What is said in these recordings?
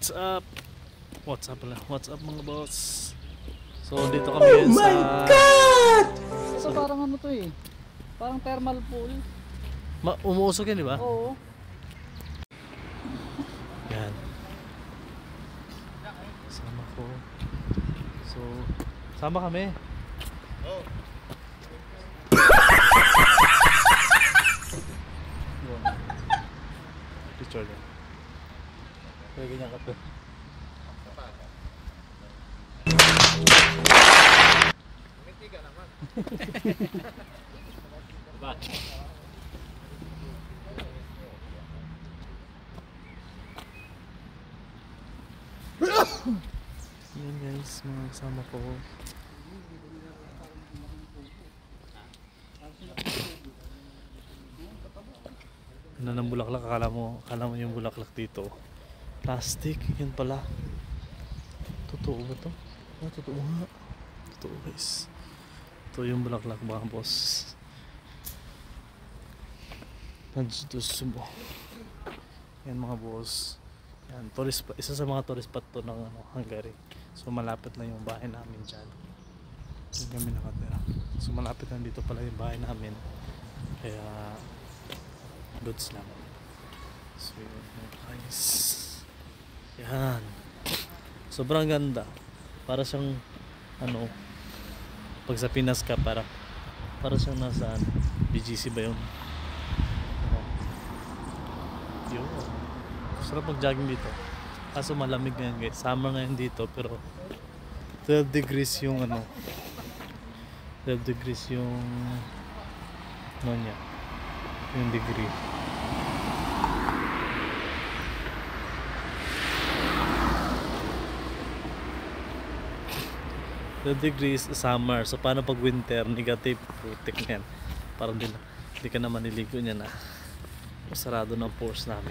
What's up? What's up pala? What's up mga boss? So dito kami ngayon sa... Oh my God! Ito parang ano to eh. Parang thermal pool. Umuusok yan, di ba? Oo. Yan. Sama ko. So, sama kami. Oh. Picture lang. Kaya ganyan ka to. Kumiti ka naman. Diba? Yan guys, mga kasama ko. Ano ng bulaklak? Akala mo yung bulaklak dito plastic, yun pala. Totoo ba to? Oh, totoo nga. Totoo guys. Ito yung bulaklak mga boss. Nadjusubo. Yan mga boss. Yan, tourist, isa sa mga tourist spot to ng Hungary. So malapit lang yung bahay namin dyan. Diyan kami nakatira. So malapit lang dito pala yung bahay namin. Kaya goods lang. So yun guys. Yan. Sobrang ganda. Para siyang ano, pag sa Pinas ka para siyang nasa BGC ba yun? Yun. Sarap mag-jogging dito. Kaso malamig ngayon guys. Summer ngayon dito pero 12 degrees yung ano. 12 degrees yung ano niya. Yung degree. Degrees summer. So paano pag winter? Negative. Putik yan. Parang hindi ka na maniligo niya na. Sarado ng pores namin.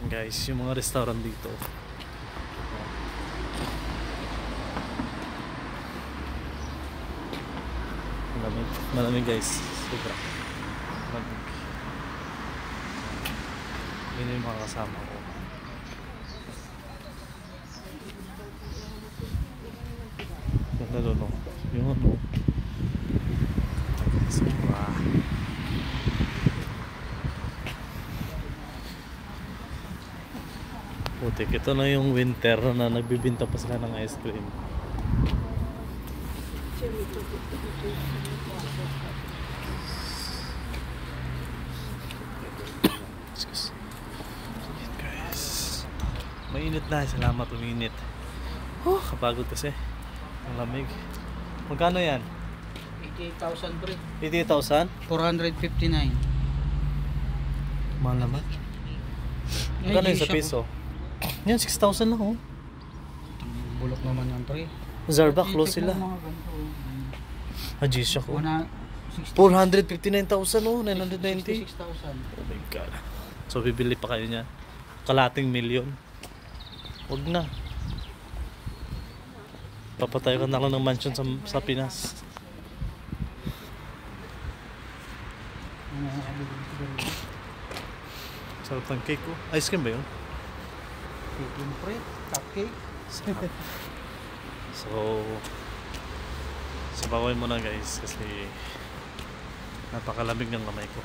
And guys, yung mga restaurant dito. Malamig. Malamig guys. Sobra. Malamig. Yun yung mga kasama ko. Lalo yung ano sobra putik. Ito na yung winter na nagbibinta pa sila ng ice cream. Guys, mainit na. Salamat uminit. Kapagod kasi ang lamig. Magkano yan? 88,000 pre. 88,000? 459. Mahal naman. Magkano yun sa piso? Yan, 6,000 lang oh. Bulok naman yan pre. Zarba, close sila. G-Shock oh. 459,000 oh, 990. 66,000. Oh my god. So bibili pa kayo niya. Kalating milyon. Huwag na. Papatayo ka na lang ng mansion sa Pinas. Sarap ng cake ko. Ice cream ba yun? Cake pre, cupcake. So sabawan mo na guys kasi napakalamig ng kamay ko.